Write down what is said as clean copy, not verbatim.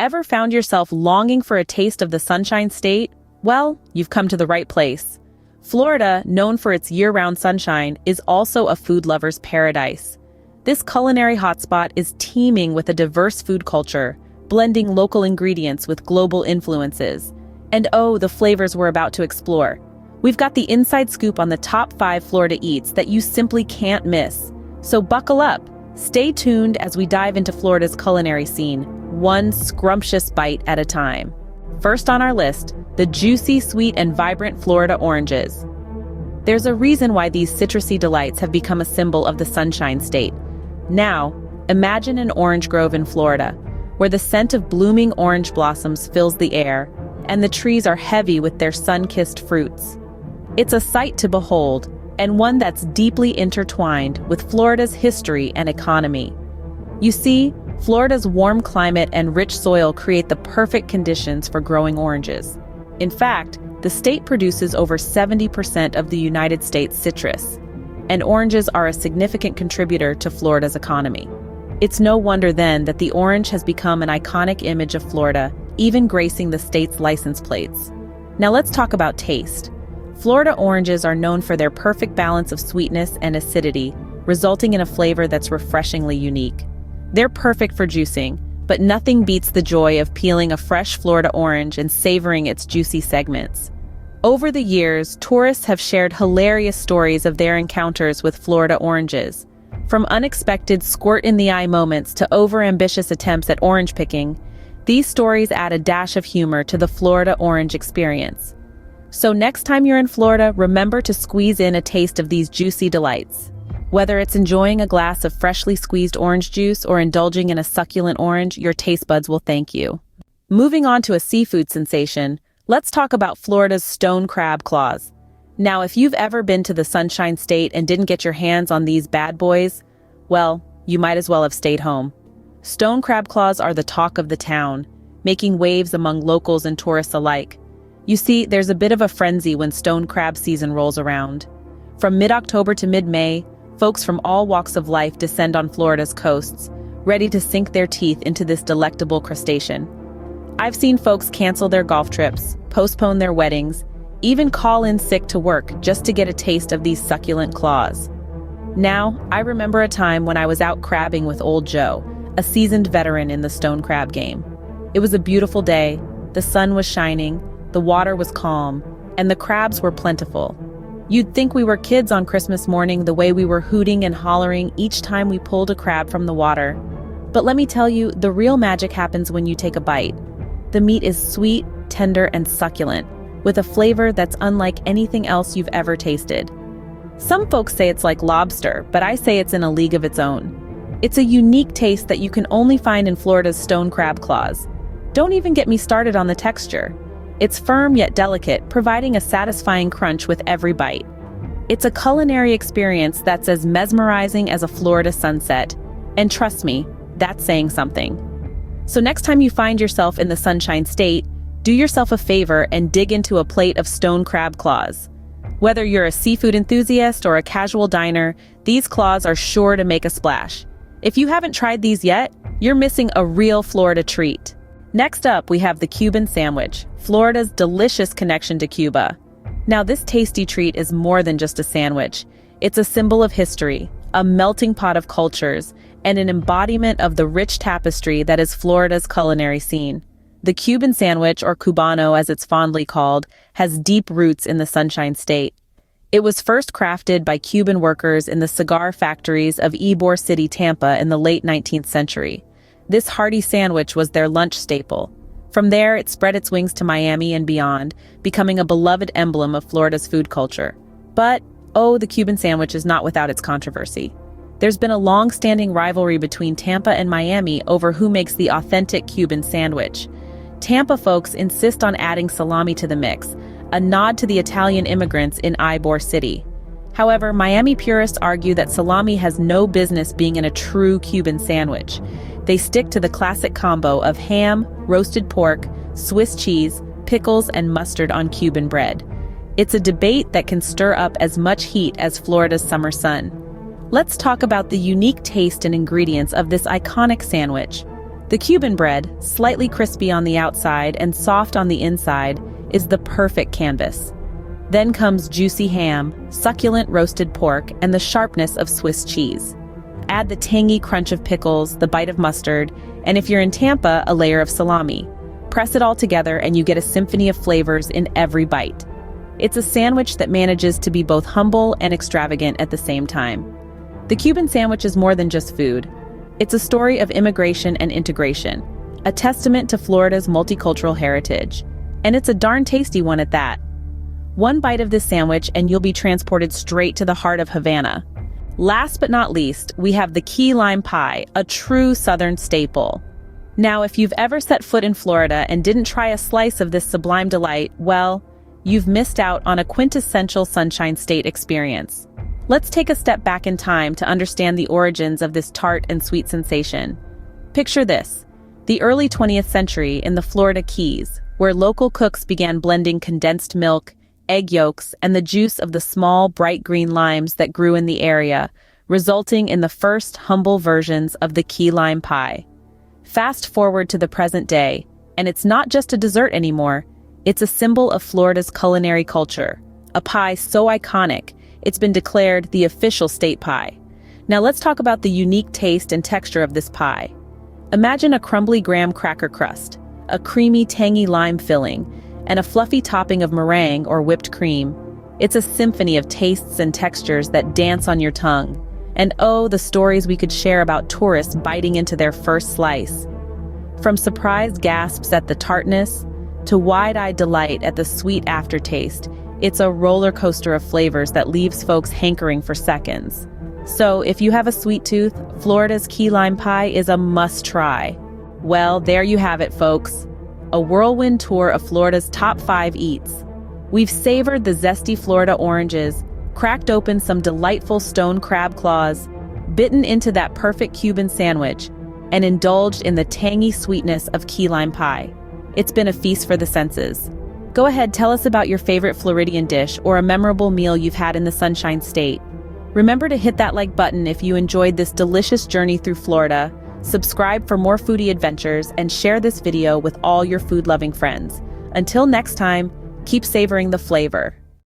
Ever found yourself longing for a taste of the Sunshine State? Well, you've come to the right place. Florida, known for its year-round sunshine, is also a food lover's paradise. This culinary hotspot is teeming with a diverse food culture, blending local ingredients with global influences. And oh, the flavors we're about to explore. We've got the inside scoop on the top 5 Florida eats that you simply can't miss. So buckle up. Stay tuned as we dive into Florida's culinary scene, one scrumptious bite at a time. First on our list, the juicy, sweet, and vibrant Florida oranges. There's a reason why these citrusy delights have become a symbol of the Sunshine State. Now, imagine an orange grove in Florida, where the scent of blooming orange blossoms fills the air, and the trees are heavy with their sun-kissed fruits. It's a sight to behold, and one that's deeply intertwined with Florida's history and economy. You see, Florida's warm climate and rich soil create the perfect conditions for growing oranges. In fact, the state produces over 70% of the United States citrus, and oranges are a significant contributor to Florida's economy. It's no wonder then that the orange has become an iconic image of Florida, even gracing the state's license plates. Now let's talk about taste. Florida oranges are known for their perfect balance of sweetness and acidity, resulting in a flavor that's refreshingly unique. They're perfect for juicing, but nothing beats the joy of peeling a fresh Florida orange and savoring its juicy segments. Over the years, tourists have shared hilarious stories of their encounters with Florida oranges. From unexpected squirt-in-the-eye moments to overambitious attempts at orange picking, these stories add a dash of humor to the Florida orange experience. So next time you're in Florida, remember to squeeze in a taste of these juicy delights. Whether it's enjoying a glass of freshly squeezed orange juice or indulging in a succulent orange, your taste buds will thank you. Moving on to a seafood sensation, let's talk about Florida's stone crab claws. Now, if you've ever been to the Sunshine State and didn't get your hands on these bad boys, well, you might as well have stayed home. Stone crab claws are the talk of the town, making waves among locals and tourists alike. You see, there's a bit of a frenzy when stone crab season rolls around. From mid-October to mid-May, folks from all walks of life descend on Florida's coasts, ready to sink their teeth into this delectable crustacean. I've seen folks cancel their golf trips, postpone their weddings, even call in sick to work just to get a taste of these succulent claws. Now, I remember a time when I was out crabbing with Old Joe, a seasoned veteran in the stone crab game. It was a beautiful day, the sun was shining, the water was calm, and the crabs were plentiful. You'd think we were kids on Christmas morning the way we were hooting and hollering each time we pulled a crab from the water. But let me tell you, the real magic happens when you take a bite. The meat is sweet, tender, and succulent, with a flavor that's unlike anything else you've ever tasted. Some folks say it's like lobster, but I say it's in a league of its own. It's a unique taste that you can only find in Florida's stone crab claws. Don't even get me started on the texture. It's firm yet delicate, providing a satisfying crunch with every bite. It's a culinary experience that's as mesmerizing as a Florida sunset. And trust me, that's saying something. So next time you find yourself in the Sunshine State, do yourself a favor and dig into a plate of stone crab claws. Whether you're a seafood enthusiast or a casual diner, these claws are sure to make a splash. If you haven't tried these yet, you're missing a real Florida treat. Next up, we have the Cuban Sandwich, Florida's delicious connection to Cuba. Now, this tasty treat is more than just a sandwich. It's a symbol of history, a melting pot of cultures, and an embodiment of the rich tapestry that is Florida's culinary scene. The Cuban Sandwich, or Cubano as it's fondly called, has deep roots in the Sunshine State. It was first crafted by Cuban workers in the cigar factories of Ybor City, Tampa in the late 19th century. This hearty sandwich was their lunch staple. From there, it spread its wings to Miami and beyond, becoming a beloved emblem of Florida's food culture. But, oh, the Cuban sandwich is not without its controversy. There's been a long-standing rivalry between Tampa and Miami over who makes the authentic Cuban sandwich. Tampa folks insist on adding salami to the mix, a nod to the Italian immigrants in Ybor City. However, Miami purists argue that salami has no business being in a true Cuban sandwich. They stick to the classic combo of ham, roasted pork, Swiss cheese, pickles, and mustard on Cuban bread. It's a debate that can stir up as much heat as Florida's summer sun. Let's talk about the unique taste and ingredients of this iconic sandwich. The Cuban bread, slightly crispy on the outside and soft on the inside, is the perfect canvas. Then comes juicy ham, succulent roasted pork, and the sharpness of Swiss cheese. Add the tangy crunch of pickles, the bite of mustard, and if you're in Tampa, a layer of salami. Press it all together and you get a symphony of flavors in every bite. It's a sandwich that manages to be both humble and extravagant at the same time. The Cuban sandwich is more than just food. It's a story of immigration and integration, a testament to Florida's multicultural heritage. And it's a darn tasty one at that. One bite of this sandwich and you'll be transported straight to the heart of Havana. Last but not least, we have the key lime pie, a true Southern staple. Now, if you've ever set foot in Florida and didn't try a slice of this sublime delight, well, you've missed out on a quintessential Sunshine State experience. Let's take a step back in time to understand the origins of this tart and sweet sensation. Picture this, the early 20th century in the Florida Keys, where local cooks began blending condensed milk, egg yolks, and the juice of the small, bright green limes that grew in the area, resulting in the first humble versions of the key lime pie. Fast forward to the present day, and it's not just a dessert anymore, it's a symbol of Florida's culinary culture, a pie so iconic, it's been declared the official state pie. Now let's talk about the unique taste and texture of this pie. Imagine a crumbly graham cracker crust, a creamy, tangy lime filling, and a fluffy topping of meringue or whipped cream. It's a symphony of tastes and textures that dance on your tongue. And oh, the stories we could share about tourists biting into their first slice. From surprised gasps at the tartness to wide-eyed delight at the sweet aftertaste, it's a roller coaster of flavors that leaves folks hankering for seconds. So if you have a sweet tooth, Florida's key lime pie is a must-try. Well, there you have it, folks. A whirlwind tour of Florida's top 5 eats. We've savored the zesty Florida oranges, cracked open some delightful stone crab claws, bitten into that perfect Cuban sandwich, and indulged in the tangy sweetness of key lime pie. It's been a feast for the senses. Go ahead, tell us about your favorite Floridian dish or a memorable meal you've had in the Sunshine State. Remember to hit that like button if you enjoyed this delicious journey through Florida. Subscribe for more foodie adventures and share this video with all your food-loving friends. Until next time, keep savoring the flavor.